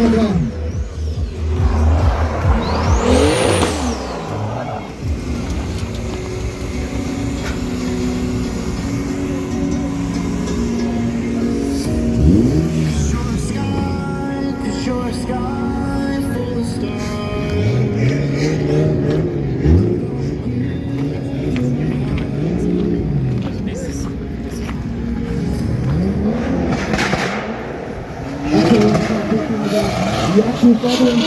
Dobra. Jakub Badem,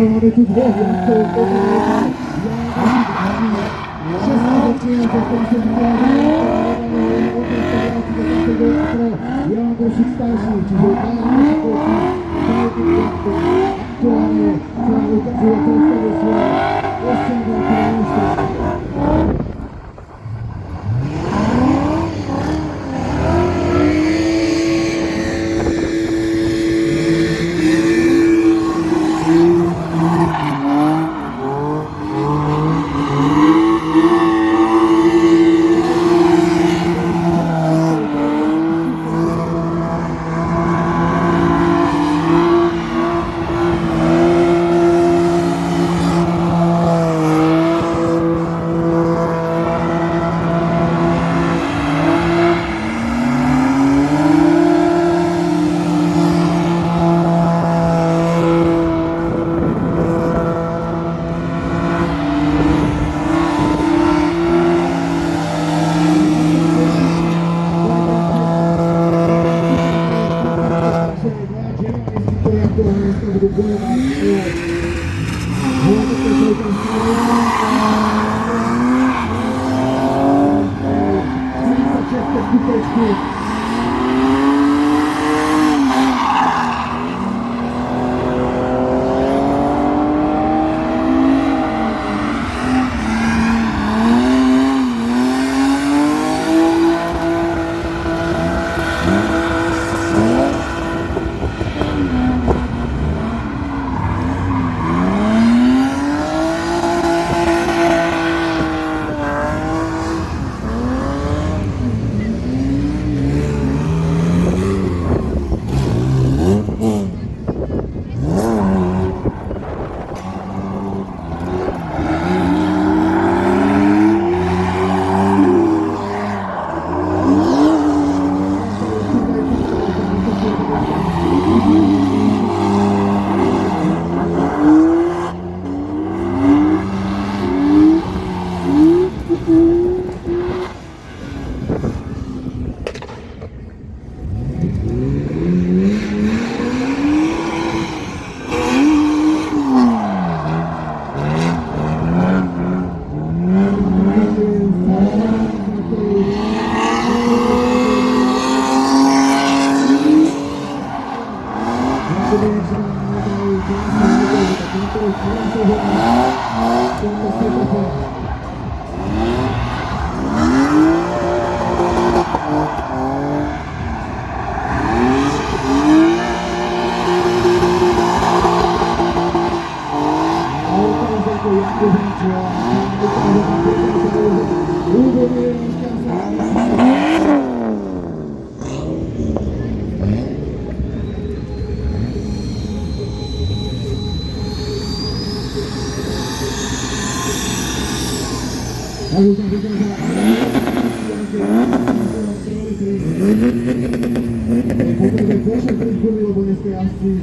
mamy tu dwóch, Jan Grosik starszy, czyli aktualnie ukazuje to swoje osiągnięcia.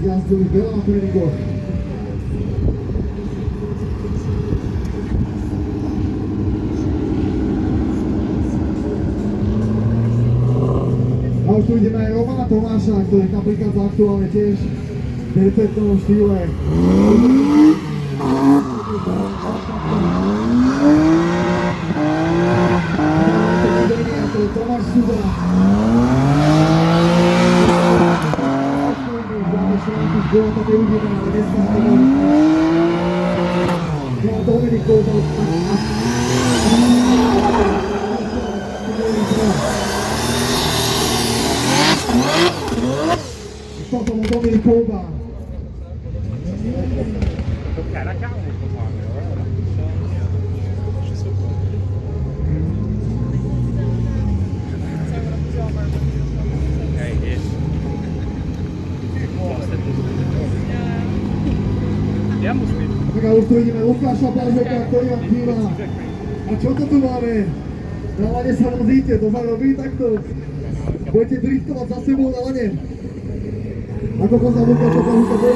Zjazdu już było na treningu. už tu vidíme aj Romana Tomáša, ktorý napríklad aktuálne tiež v perfektnom štýle. Tomáš Suda. Z góla tam neuvidíme, ale dneska sa to Dominik Kouzal. Potom Dominik Kouzal. Tak a už tu vidíme Lukáša Blažeka, ktorý vám chýba. A čo to tu máme? Na lane sa vozíte, to sa robí takto. Budete driftovať za sebou na lane. Ako poznám Lukáša Blažeka, to je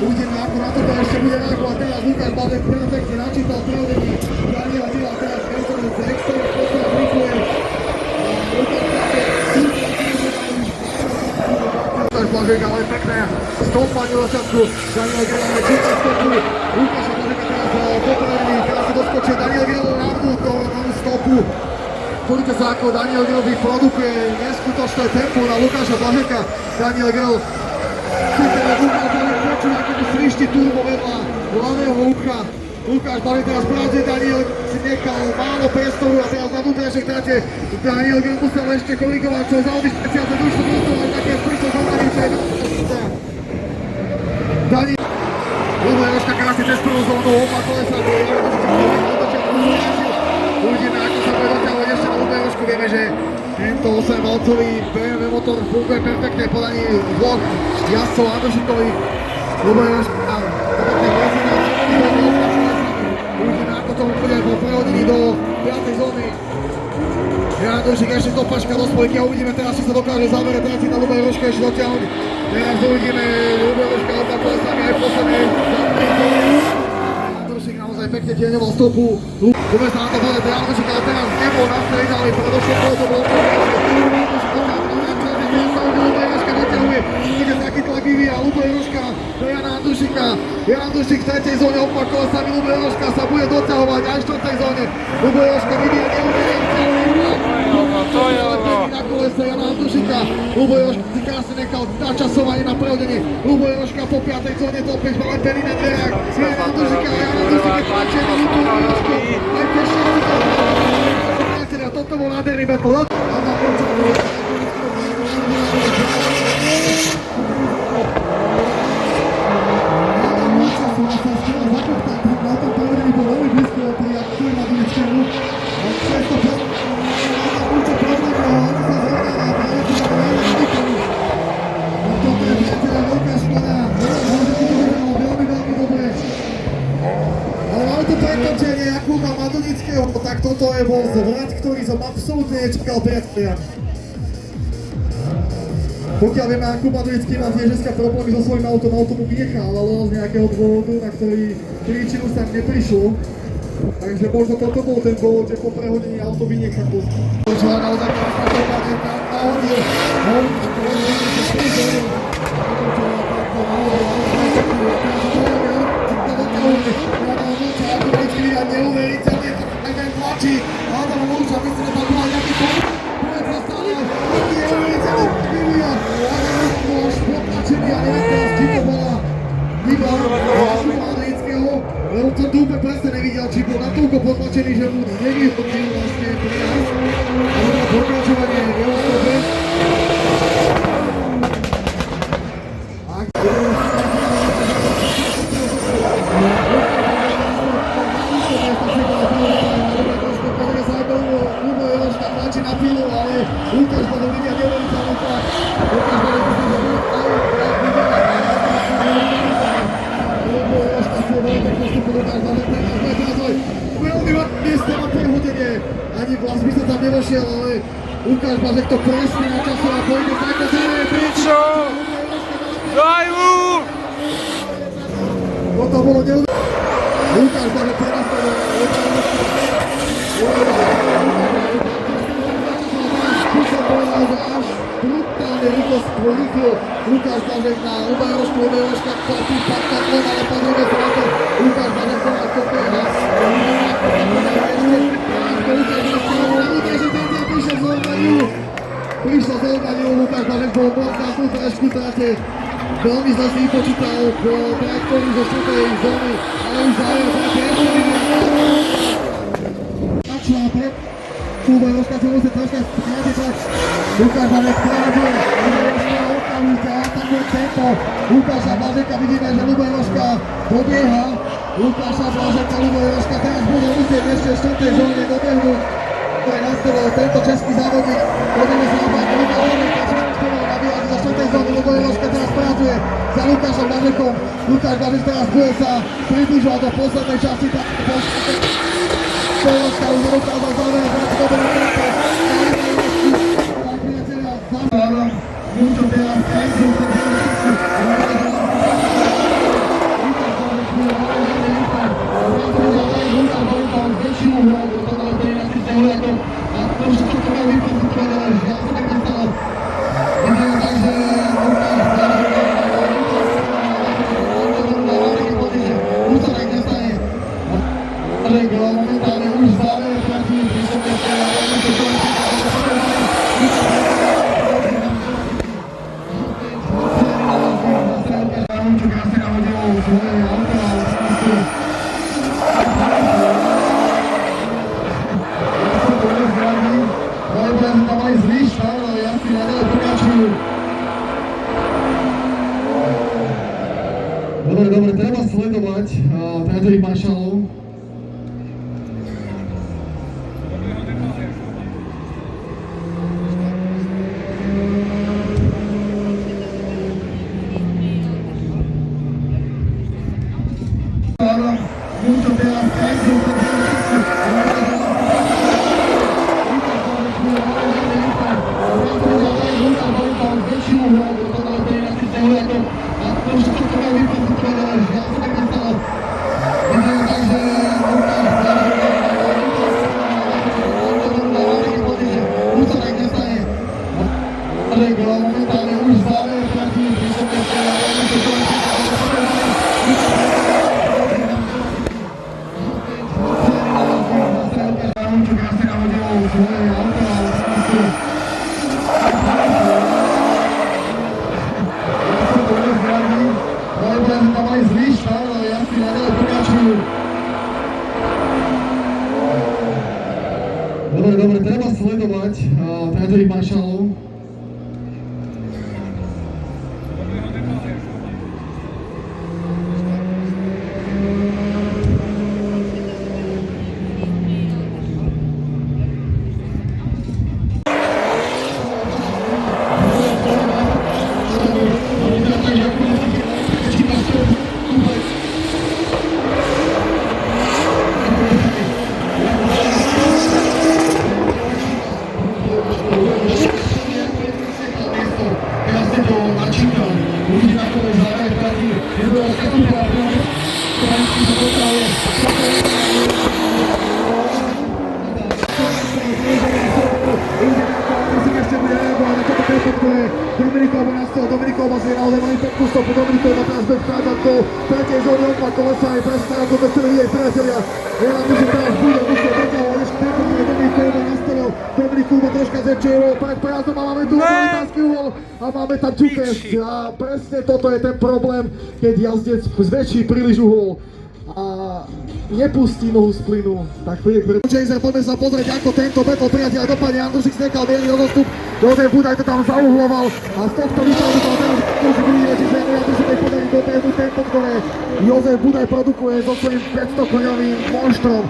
Uvidíme, ako na toto ešte bude reagovať. Teraz Lukáš Blažek perfektne načítal prevedenie Daniela Grilla, teraz Benzovic extrémne poslal rýchluje. Lukáš Blažek, ale pekné stopanie do začiatku. Daniel Grilla je čítal stopu. Lukáša Blažeka teraz popravený, teraz sa doskočil Daniel Grilla na stopu. Pozrite sa, ako Daniel Grill vyprodukuje neskutočné tempo na Lukáša Blažeka. Daniel Grill počuť, ako mu svišti turbo vedľa hlavného ucha. Lukáš Blažek teraz pracuje, Daniel si nechal málo priestoru a teraz na vnútrajšej trate. Daniel Grill musel ešte korigovať, čo zahodí špeciálne družstvo minutu, až také prišlo zaujímavý, čo je Daniel Lubo Jaroška krásne cez prvú zónu, oba kolesa, uvidíme, ako sa bude doťahovať ešte na Lubo Jarošku. Vieme, že tento 8-valcový BMW motor funguje perfektne v podaní dvoch jazdcov Andrušikových. Lubo Jaroška uvidíme, ako to bude po prehodení do 5. zóny. Andrušik ešte do paška do spojky a uvidíme teraz, či sa dokáže zamerať trati na Lubo Jaroška ešte dotiahnuť. Teraz uvidíme Lubo Jaroška oba kolesami aj v poslednej zóny. Andrušik naozaj pekne tieňoval stopu. Budeme sa na to pozrieť, Andrušik, ale teraz nebol na strede, ale predošlo to bolo ide taký tlak vyvíja Lubo Jaroška do Jana Andrušika. Jan Andrušik v 3. zóne opak kolesami, Lubo Jaroška sa bude doťahovať aj v 4. zóne. Lubo Jaroška vyvíja na kolese Jana Andrušika. Lubo Jaroška si krásne nechal načasovanie na prehodenie. Lubo Jaroška po 5. zóne to opäť Valentín na dverách. Jan Andrušika je tlačený Lubo Jaroška. Aj teší si to. Toto bol nádherný battle. Tak toto je bol zvrat, ktorý som absolútne nečakal, priatelia. Pokiaľ vieme, Jakub Madonický má tiež dneska problémy so svojím autom, auto mu vynechal, ale z nejakého dôvodu, na ktorý príčinu sa neprišlo. Takže možno toto bol ten dôvod, že po prehodení auto vynechal. Čo naozaj nahodil, neuveriteľne ten tlačí, Adam Lúča, myslím, že tam bola nejaký poved zastavil, neuveriteľne vyvíja, Adam Lúča bol až potlačený a neviem teraz, či to bola chyba Jakuba Madonického, lebo to tu úplne presne nevidel, či bol natoľko potlačený, že mu nevyhodil vlastne prejazd, ale na pokračovanie jeho stope. Lukáš Blažek vidia neuveriteľný tlak. Lukáš Blažek musí veľmi mieste na prehodenie. Ani vlast by sa tam nevošiel, ale Lukáš Blažek to presne načasoval a pôjde tak do zároveň príčo. Daj mu! Toto bolo neuveriteľné. Lukáš Blažek prenastavil. Až brutálne rýchlo Lukáš Blažek na Lubo Jarošku, Lubo Jaroška klapí, patka tlom, ale pozrieme sa na to, Lukáš Blažek to má kopieha. Prišiel z Organiu, Lukáš Blažek bol moc na tú trošku trate. Veľmi zle si vypočítal trajektóriu zo 4. zóny, ale už záver trate ešte Lubo Jaroška sa musí troška skrátiť tlak. Lukáš Blažek kráčuje, Lubo Jaroška okamžite atakuje tempo. Lukáša Blažeka vidíme, že Lubo Jaroška dobieha. Lukáša Blažeka, Lubo Jaroška teraz bude musieť ešte v 4. zóne dobehnúť. To je nastavil tento český závodník. Pozrieme sa na Lukáš Blažeka, čo nabíjať do 4. zóny. Lubo Jaroška teraz pracuje za Lukášom Blažekom. Lukáš Blažek teraz bude sa približovať do poslednej časti. Jaroška už nedokázal zamerať, vráti do toho tempo. Tak priateľia, zamerať. Múčo teraz Enzo, ten sledovať tráťových maršalov. Momentálne už záver platí, Dobre, treba sledovať tráťových maršalov. Dominikov má si naozaj malý peknú stopu, Dominikov má teraz bez stráďankov, tretej zóny opa kolesa je presne ako to chceli vidieť priatelia. Ja na to, že teraz bude musieť doťahovať ešte nepovedne Dominikov má nastavil, Dominikov má troška zväčšuje pred prejazdom a máme tu obrovitánský uhol a máme tam čukes a presne toto je ten problém, keď jazdec zväčší príliš uhol a nepustí nohu z plynu, tak príde poďme sa pozrieť, ako tento battle priateľ dopadne. Andrušik snekal bielý odostup, Jozef Budaj to tam zauhloval a z tohto vyšľadu to teraz Andrušik vidíme, čiže Andrušik aj podarí dobehnú tempo, ktoré Jozef Budaj produkuje so svojím 500-koňovým monštrom.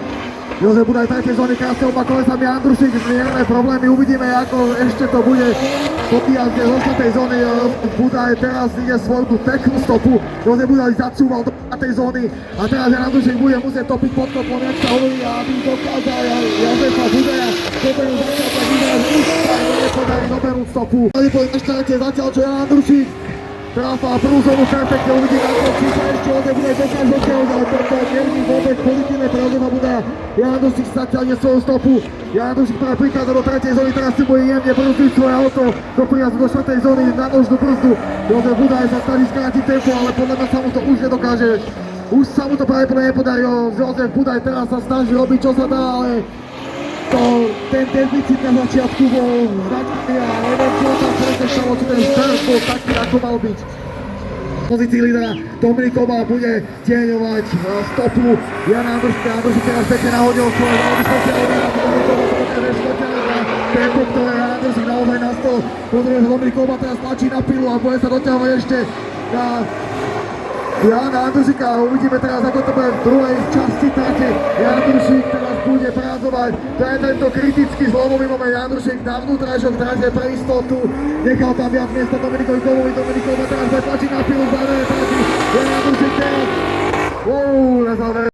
Jozef Budaj v tretej zóne krásne oba kolesami, Andrušik zmierne problémy, uvidíme, ako ešte to bude po jazde zo 4. zóny. Budaj teraz ide svoju peknú stopu, Jozef Budaj zacúval do 5. zóny a teraz Andrušik bude musieť topiť pod kopom, jak sa hovorí, aby dokázal Jozefa Budaja dobehnúť zatiaľ, tak vyzerá, že už sa nepodarí dobehnúť stopu. Na štarte zatiaľ, čo Jan Andrušik tráfa prvú zónu perfektne, uvidíme, ako či sa ešte Jozef Budaj dokáže dotiahnuť, ale toto nie je vôbec pozitívne pre Jozefa Budaja. Jan Andrušik zatiaľ nie svoju stopu, Jan Andrušik práve prichádza do 3. zóny, teraz si bude jemne brzdiť svoje auto do príjazdu do 4. zóny na nožnú brzdu. Jozef Budaj sa snaží skrátiť tempo, ale podľa mňa sa mu to už nedokáže. Už sa mu to pravdepodobne nepodarilo. Jozef Budaj teraz sa snaží robiť, čo sa dá, ale ten deficit na začiatku bol značný a neviem, čo tam presne stalo, či ten štart bol taký, ako mal byť. V pozícii lídera Dominikova bude tieňovať stopu Jana Andrušika. Andrušik teraz pekne nahodil svoje veľmi sociálne a Dominikova to dokáže škoťať na tempo, ktoré Jan Andrušik naozaj nastal. Pozrieme, že Dominikova teraz tlačí na pilu a bude sa doťahovať ešte na Jana Andrušika. Uvidíme teraz, ako to bude v druhej časti trate. Jan Andrušik teraz bude prázdovať. To je tento kritický zlomový moment. Jan Andrušik na vnútrajšok trate pre istotu. Nechal tam viac miesta Dominikovi Kovovi. Dominikova teraz bude tlačiť na pilu v závere trati. Jan Andrušik teraz na závere.